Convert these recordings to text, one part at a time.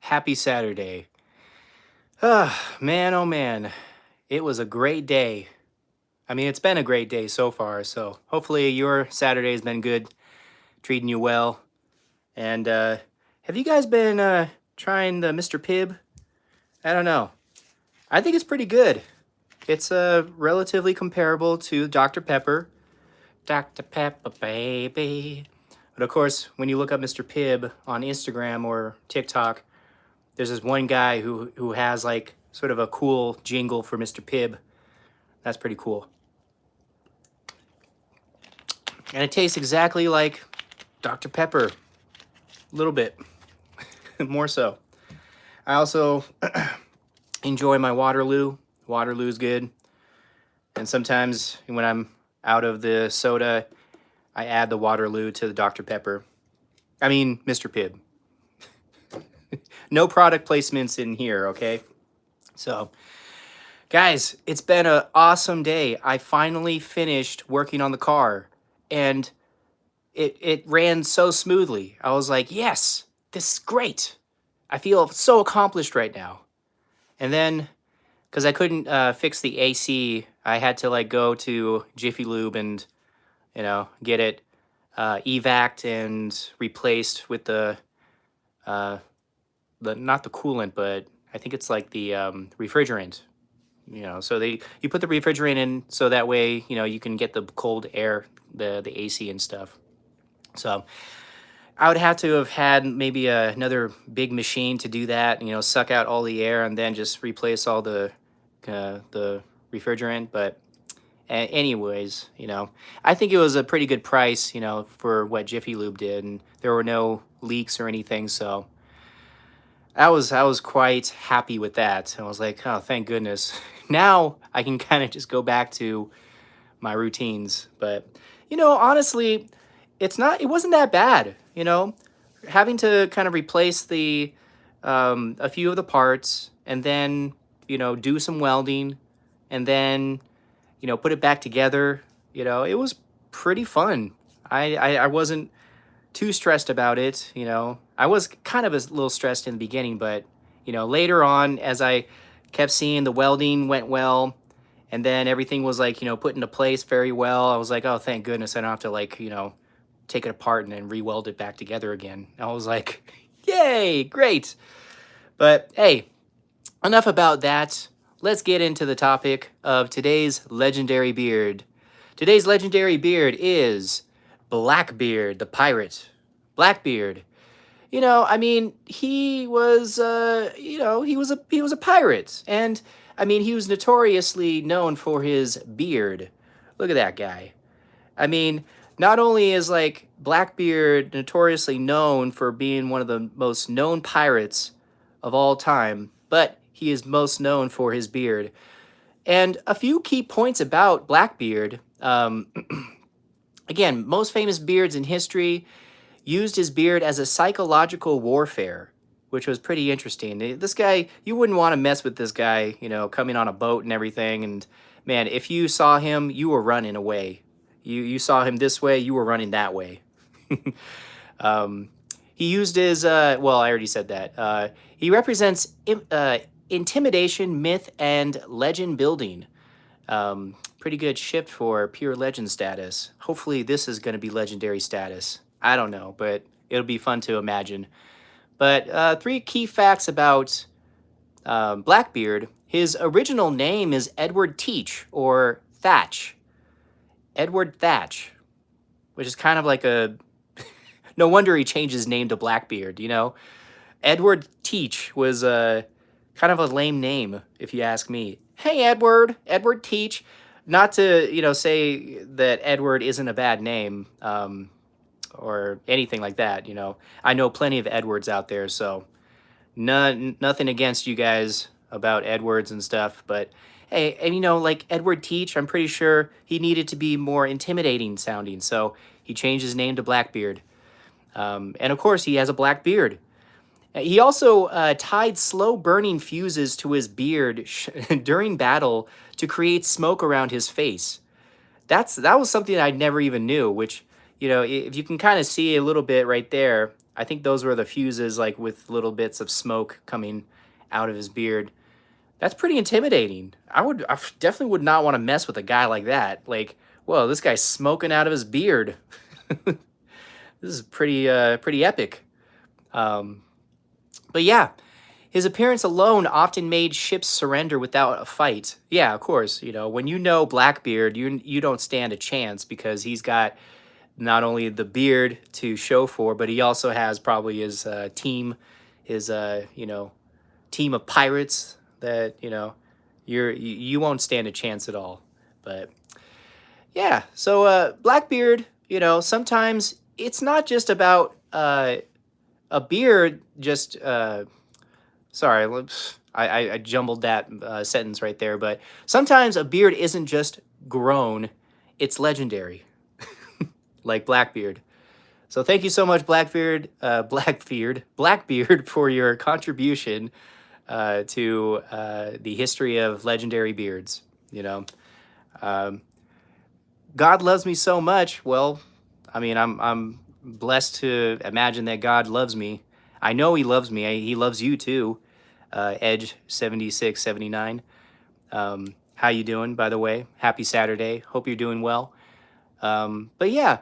Happy Saturday. Ah, man, oh man. It was a great day. I mean, it's been a great day so far, so hopefully your Saturday has been good, treating you well. And have you guys been trying the Mr. Pibb? I don't know. I think it's pretty good. It's relatively comparable to Dr. Pepper. Dr. Pepper, baby. But of course, when you look up Mr. Pibb on Instagram or TikTok, there's this one guy who has like sort of a cool jingle for Mr. Pibb. That's pretty cool. And it tastes exactly like Dr. Pepper. A little bit. More so. I also enjoy my Waterloo. Waterloo's good. And sometimes when I'm out of the soda, I add the Waterloo to the Dr. Pepper. I mean, Mr. Pibb. No product placements in here, okay? So, guys, it's been an awesome day. I finally finished working on the car, and it ran so smoothly. I was like, yes, this is great. I feel so accomplished right now. And then, because I couldn't fix the AC, I had to like go to Jiffy Lube and, get it evac'd and replaced with the not the coolant, but I think it's like the refrigerant. So you put the refrigerant in so that way you can get the cold air, the AC and stuff. So I would have to have had maybe another big machine to do that. Suck out all the air and then just replace all the refrigerant. But anyways, I think it was a pretty good price, for what Jiffy Lube did, and there were no leaks or anything. So I was quite happy with that. I was like, oh, thank goodness. Now I can kind of just go back to my routines. But honestly, it wasn't that bad. Having to kind of replace the a few of the parts and then do some welding and then put it back together. It was pretty fun. I wasn't too stressed about it. I was kind of a little stressed in the beginning, but later on, as I kept seeing the welding went well, and then everything was like put into place very well, I was like, oh, thank goodness, I don't have to like take it apart and then re-weld it back together again. I was like, yay, great. But hey, enough about that. Let's get into the topic of today's legendary beard. Today's legendary beard is Blackbeard the pirate. Blackbeard. I mean, he was he was a pirate, and I mean, he was notoriously known for his beard. Look at that guy. I mean, not only is like Blackbeard notoriously known for being one of the most known pirates of all time, but he is most known for his beard. And a few key points about Blackbeard. Again, most famous beards in history used his beard as a psychological warfare, which was pretty interesting. This guy, you wouldn't want to mess with this guy, coming on a boat and everything. And man, if you saw him, you were running away. You saw him this way, you were running that way. He used his, well, I already said that. He represents intimidation, myth, and legend building. Pretty good shift for pure legend status. Hopefully this is going to be legendary status. I don't know, but it'll be fun to imagine. But three key facts about Blackbeard. His original name is Edward Teach, or Thatch. Edward Thatch, which is kind of like a... No wonder he changed his name to Blackbeard, Edward Teach was kind of a lame name, if you ask me. Hey, Edward Teach. Not to, say that Edward isn't a bad name, or anything like that, I know plenty of Edwards out there, so nothing against you guys about Edwards and stuff, but hey, and like Edward Teach, I'm pretty sure he needed to be more intimidating sounding, so he changed his name to Blackbeard. And of course, he has a black beard. He also tied slow-burning fuses to his beard during battle to create smoke around his face. That was something I never even knew, which, if you can kind of see a little bit right there, I think those were the fuses, like with little bits of smoke coming out of his beard. That's pretty intimidating. Definitely would not want to mess with a guy like that. Like, whoa, this guy's smoking out of his beard. This is pretty epic. Um, but yeah, his appearance alone often made ships surrender without a fight. Yeah, of course. When you know Blackbeard, you don't stand a chance because he's got not only the beard to show for, but he also has probably his team, his team of pirates that you won't stand a chance at all. But yeah, so Blackbeard, sometimes it's not just about a beard. Just sorry, I jumbled that sentence right there. But sometimes a beard isn't just grown; it's legendary, like Blackbeard. So thank you so much, Blackbeard, for your contribution to the history of legendary beards. You know, um, God loves me so much. Well, I mean, I'm blessed to imagine that God loves me. I know He loves me. He loves you too, Edge 7679. How you doing, by the way? Happy Saturday. Hope you're doing well. But yeah,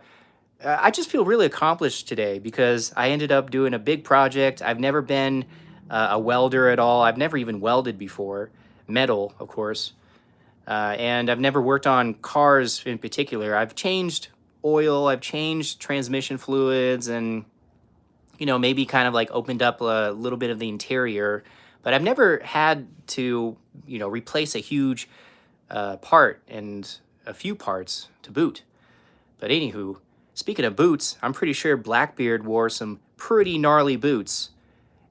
I just feel really accomplished today because I ended up doing a big project. I've never been a welder at all. I've never even welded before. Metal, of course. And I've never worked on cars in particular. I've changed oil, I've changed transmission fluids, and maybe kind of like opened up a little bit of the interior. But I've never had to, replace a huge part and a few parts to boot. But anywho, speaking of boots, I'm pretty sure Blackbeard wore some pretty gnarly boots.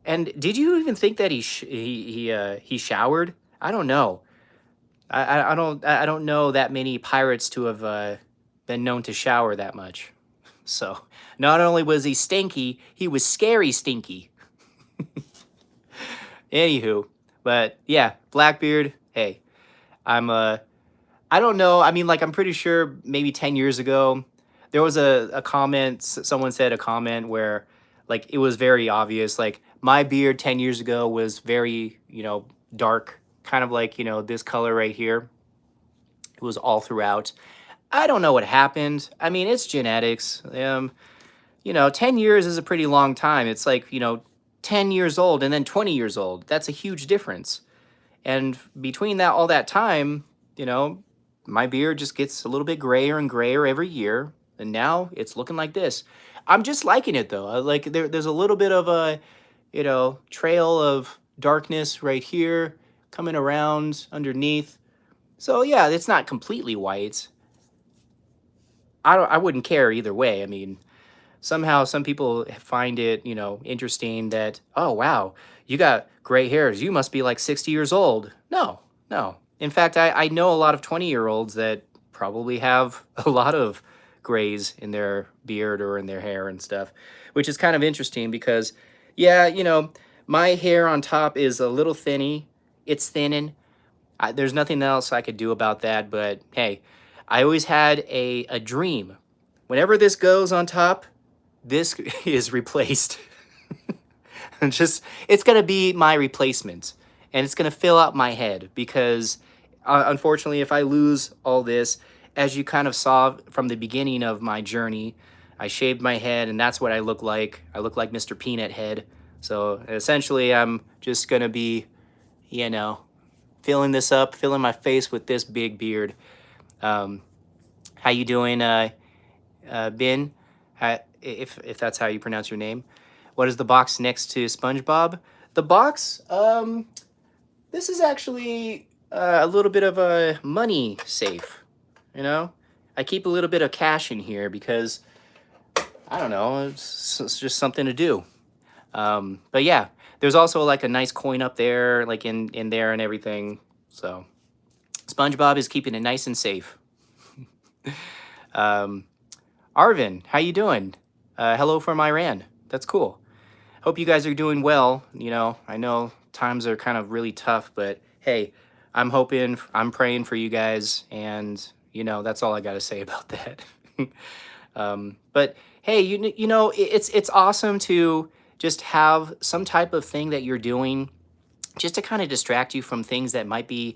And did you even think that he showered? I don't know. I don't know that many pirates to have been known to shower that much. So not only was he stinky, he was scary stinky. Anywho, but yeah, Blackbeard. Hey, I don't know. I mean, like, I'm pretty sure maybe 10 years ago, there was a comment, someone said a comment where, like, it was very obvious. Like, my beard 10 years ago was very, dark, kind of like, this color right here. It was all throughout. I don't know what happened. I mean, it's genetics. 10 years is a pretty long time. It's like, 10 years old and then 20 years old. That's a huge difference. And between all that time, my beard just gets a little bit grayer and grayer every year, and now it's looking like this. I'm just liking it though. Like there's a little bit of a, trail of darkness right here coming around underneath. So yeah, it's not completely white. I wouldn't care either way. I mean, somehow some people find it, interesting that, oh wow, you got gray hairs. You must be like 60 years old. No, no. In fact, I know a lot of 20-year-olds that probably have a lot of grays in their beard or in their hair and stuff, which is kind of interesting because, yeah, my hair on top is a little thinny. It's thinning. There's nothing else I could do about that, but hey, I always had a dream. Whenever this goes on top, this is replaced. It's gonna be my replacement, and it's gonna fill up my head because unfortunately, if I lose all this, as you kind of saw from the beginning of my journey, I shaved my head and that's what I look like. I look like Mr. Peanut Head. So essentially I'm just gonna be, filling this up, filling my face with this big beard. How you doing, Bin? If that's how you pronounce your name. What is the box next to SpongeBob? The box, this is actually a little bit of a money safe, I keep a little bit of cash in here because, I don't know, it's just something to do. But yeah, there's also like a nice coin up there, like in there and everything. So SpongeBob is keeping it nice and safe. Arvin, how you doing? Hello from Iran. That's cool. Hope you guys are doing well. I know times are kind of really tough, but hey, I'm praying for you guys, and that's all I got to say about that. But hey, you know, it's awesome to just have some type of thing that you're doing just to kind of distract you from things that might be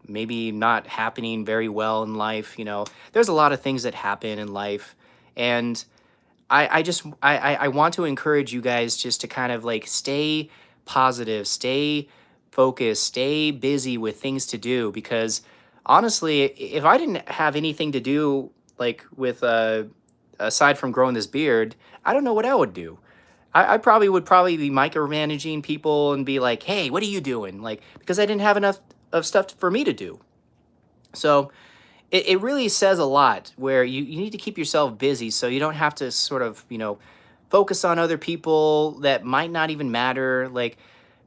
maybe not happening very well in life. You know, there's a lot of things that happen in life, and I just I want to encourage you guys just to kind of like stay positive, stay focused, stay busy with things to do, because honestly, if I didn't have anything to do like with aside from growing this beard, I don't know what I would do. I probably would probably be micromanaging people and be like, "Hey, what are you doing?" Like, because I didn't have enough of stuff for me to do. So it really says a lot where you need to keep yourself busy so you don't have to sort of, you know, focus on other people that might not even matter. Like,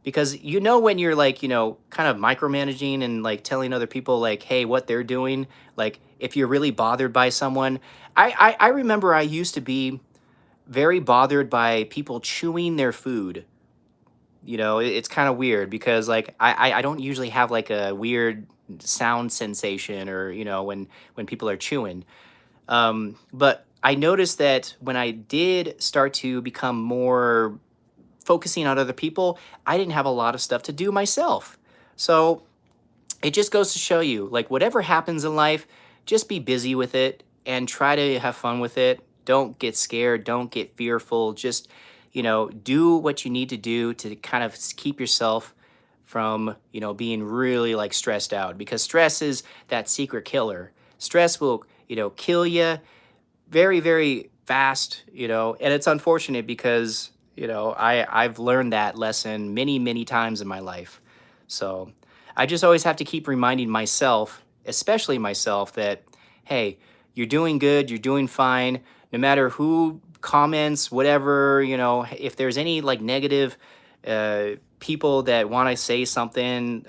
because you know, when you're like, you know, kind of micromanaging and like telling other people like, hey, what they're doing, like if you're really bothered by someone. I remember I used to be very bothered by people chewing their food. You know, it's kind of weird because like I don't usually have like a weird sound sensation, or you know, when people are chewing. But I noticed that when I did start to become more focusing on other people, I didn't have a lot of stuff to do myself. So it just goes to show you, like, whatever happens in life, just be busy with it and try to have fun with it. Don't get scared, don't get fearful. Just, you know, do what you need to do to kind of keep yourself from, you know, being really like stressed out, because stress is that secret killer. Stress will, you know, kill you very, very fast, you know, and it's unfortunate because, you know, I've learned that lesson many, many times in my life. So I just always have to keep reminding myself, especially myself, that, hey, you're doing good, you're doing fine, no matter who comments, whatever, you know, if there's any like negative people that want to say something,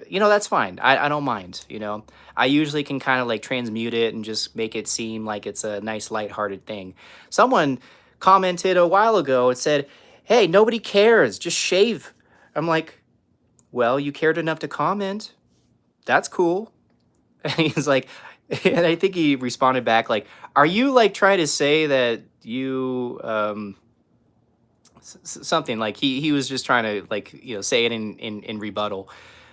you know, that's fine. I don't mind, you know. I usually can kind of like transmute it and just make it seem like it's a nice, lighthearted thing. Someone commented a while ago, it said, hey, nobody cares, just shave. I'm like, well, you cared enough to comment. That's cool. And he's like, and I think he responded back like, are you like trying to say that you something like he was just trying to like, you know, say it in rebuttal.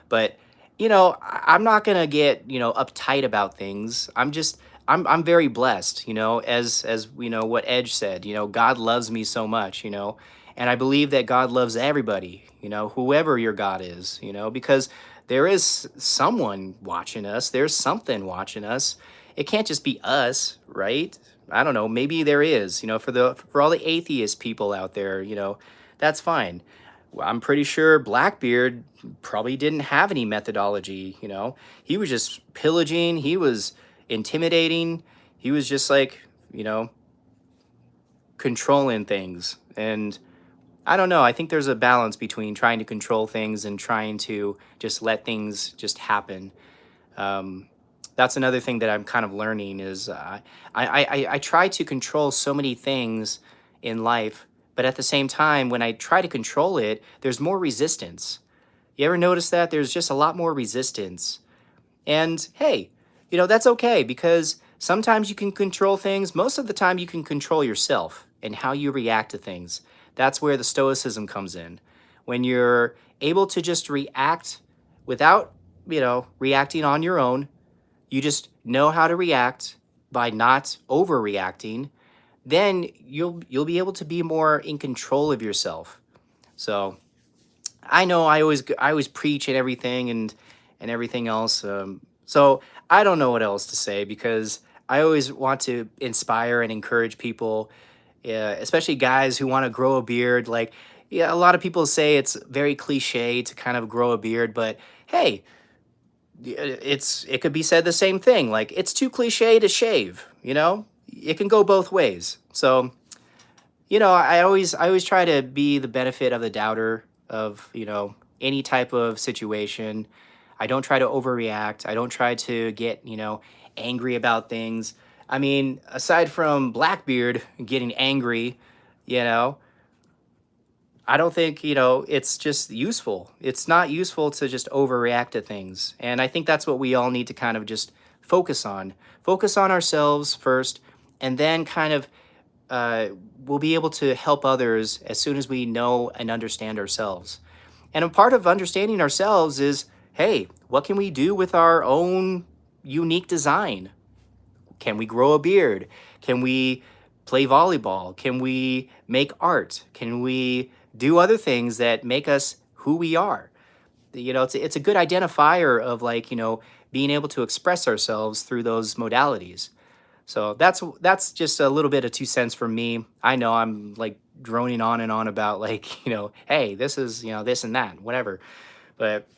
But you know, I'm not gonna get, you know, uptight about things. I'm very blessed, you know, as you know what Edge said, you know, God loves me so much, you know, and I believe that God loves everybody, you know, whoever your God is, you know, because there is someone watching us, there's something watching us. It can't just be us, right? I don't know, maybe there is, you know, for all the atheist people out there, you know, that's fine. Well, I'm pretty sure Blackbeard probably didn't have any methodology, you know. He was just pillaging, he was intimidating, he was just like, you know, controlling things. And I don't know, I think there's a balance between trying to control things and trying to just let things just happen. Um, that's another thing that I'm kind of learning is I try to control so many things in life, but at the same time, when I try to control it, there's more resistance. You ever notice that? There's just a lot more resistance. And hey, you know, that's okay, because sometimes you can control things. Most of the time, you can control yourself and how you react to things. That's where the stoicism comes in. When you're able to just react without, you know, reacting on your own, you just know how to react by not overreacting, then you'll be able to be more in control of yourself. So I know I always preach and everything and everything else. So I don't know what else to say, because I always want to inspire and encourage people, especially guys who want to grow a beard. Like, yeah, a lot of people say it's very cliche to kind of grow a beard, but hey, it could be said the same thing. Like, it's too cliche to shave. You know, it can go both ways. So you know, I always try to be the benefit of the doubter of, you know, any type of situation. I don't try to overreact. I don't try to get, you know, angry about things. I mean, aside from Blackbeard getting angry, you know, I don't think, you know, it's just useful. It's not useful to just overreact to things. And I think that's what we all need to kind of just focus on. Focus on ourselves first, and then kind of we'll be able to help others as soon as we know and understand ourselves. And a part of understanding ourselves is, hey, what can we do with our own unique design? Can we grow a beard? Can we play volleyball? Can we make art? Can we do other things that make us who we are? It's a good identifier of, like, being able to express ourselves through those modalities. So that's just a little bit of 2 cents from me. I know I'm like droning on and on about, like, hey, this is, this and that, whatever. But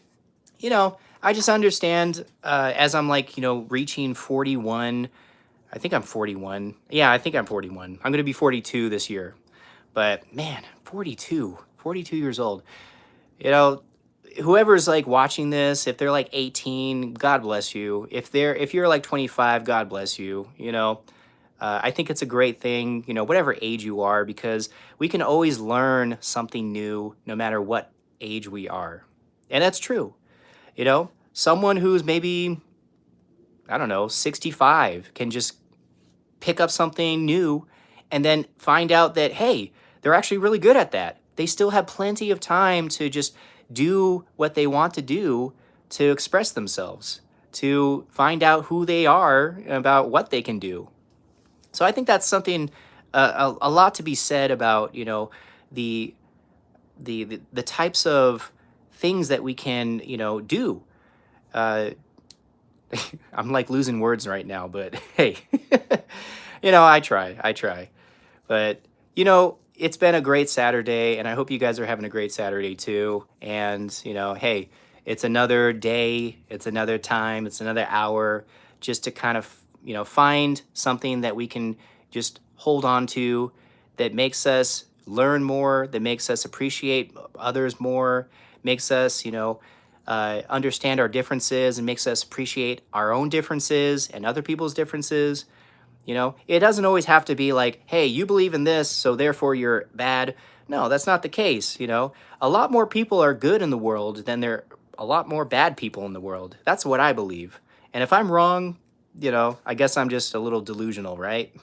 I just understand, as I'm, like, reaching 41. I think I'm 41. Yeah, I think I'm 41. I'm going to be 42 this year. But man, 42 years old. You know, Whoever's like watching this, if they're like 18, God bless you. If you're like 25, God bless you. I think it's a great thing, whatever age you are, because we can always learn something new no matter what age we are. And that's true. Someone who's maybe, I don't know, 65 can just pick up something new and then find out that, hey, they're actually really good at that. They still have plenty of time to just do what they want to do, to express themselves, to find out who they are, about what they can do. So I think that's something, a lot to be said about, the the types of things that we can, do. Uh, I'm like losing words right now, but hey, I try. But, it's been a great Saturday, and I hope you guys are having a great Saturday too. And, hey, it's another day, it's another time, it's another hour, just to kind of, find something that we can just hold on to, that makes us learn more, that makes us appreciate others more, makes us, understand our differences, and makes us appreciate our own differences and other people's differences. It doesn't always have to be like, hey, you believe in this, so therefore you're bad. No, that's not the case. A lot more people are good in the world than there are a lot more bad people in the world. That's what I believe. And if I'm wrong, I guess I'm just a little delusional, right?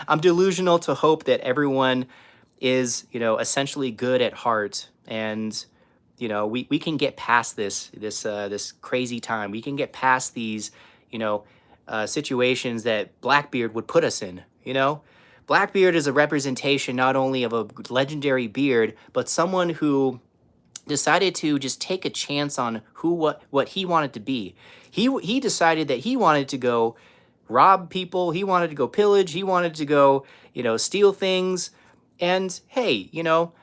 I'm delusional to hope that everyone is, essentially good at heart. And, we can get past this crazy time. We can get past these, situations that Blackbeard would put us in. Blackbeard is a representation not only of a legendary beard, but someone who decided to just take a chance on what he wanted to be. He decided that he wanted to go rob people, he wanted to go pillage, he wanted to go, steal things. And hey,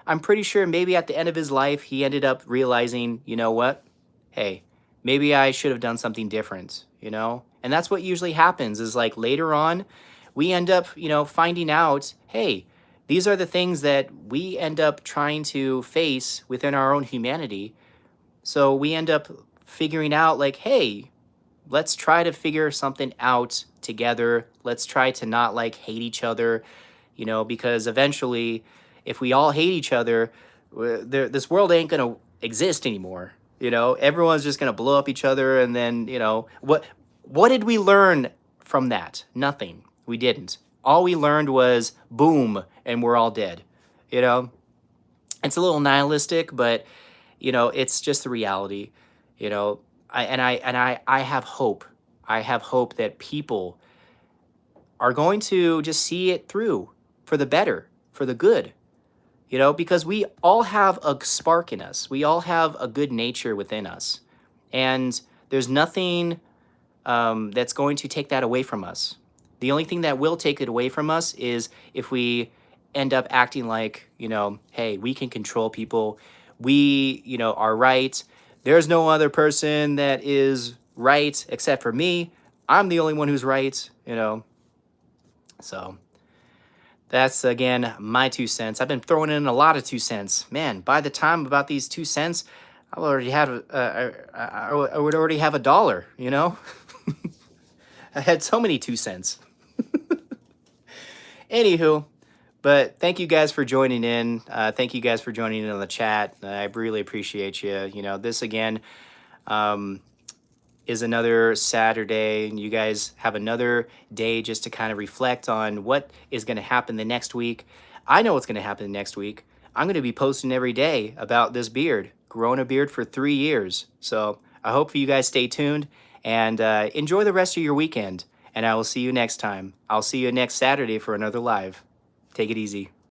I'm pretty sure maybe at the end of his life he ended up realizing, you know what? Hey, maybe I should have done something different, And that's what usually happens, is like later on we end up, finding out, hey, these are the things that we end up trying to face within our own humanity. So we end up figuring out, like, hey, let's try to figure something out together. Let's try to not, like, hate each other, because eventually, if we all hate each other, this world ain't gonna exist anymore. Everyone's just gonna blow up each other, and then, what did we learn from that? Nothing. We didn't. All we learned was boom, and we're all dead. You know, it's a little nihilistic, but it's just the reality. I have hope. I have hope that people are going to just see it through for the better, for the good. Because we all have a spark in us. We all have a good nature within us, and there's nothing that's going to take that away from us. The only thing that will take it away from us is if we end up acting like, hey, we can control people. We, are right. There's no other person that is right except for me. I'm the only one who's right. So that's, again, my 2 cents. I've been throwing in a lot of 2 cents. Man, by the time about these 2 cents, I already had I would already have $1. I had so many 2 cents. Anywho, but thank you guys for joining in. Thank you guys for joining in on the chat. I really appreciate you. This again, um, is another Saturday, and you guys have another day just to kind of reflect on what is going to happen the next week. I know what's going to happen next week. I'm going to be posting every day about this beard, growing a beard for 3 years. So I hope you guys stay tuned and enjoy the rest of your weekend. And I will see you next time. I'll see you next Saturday for another live. Take it easy.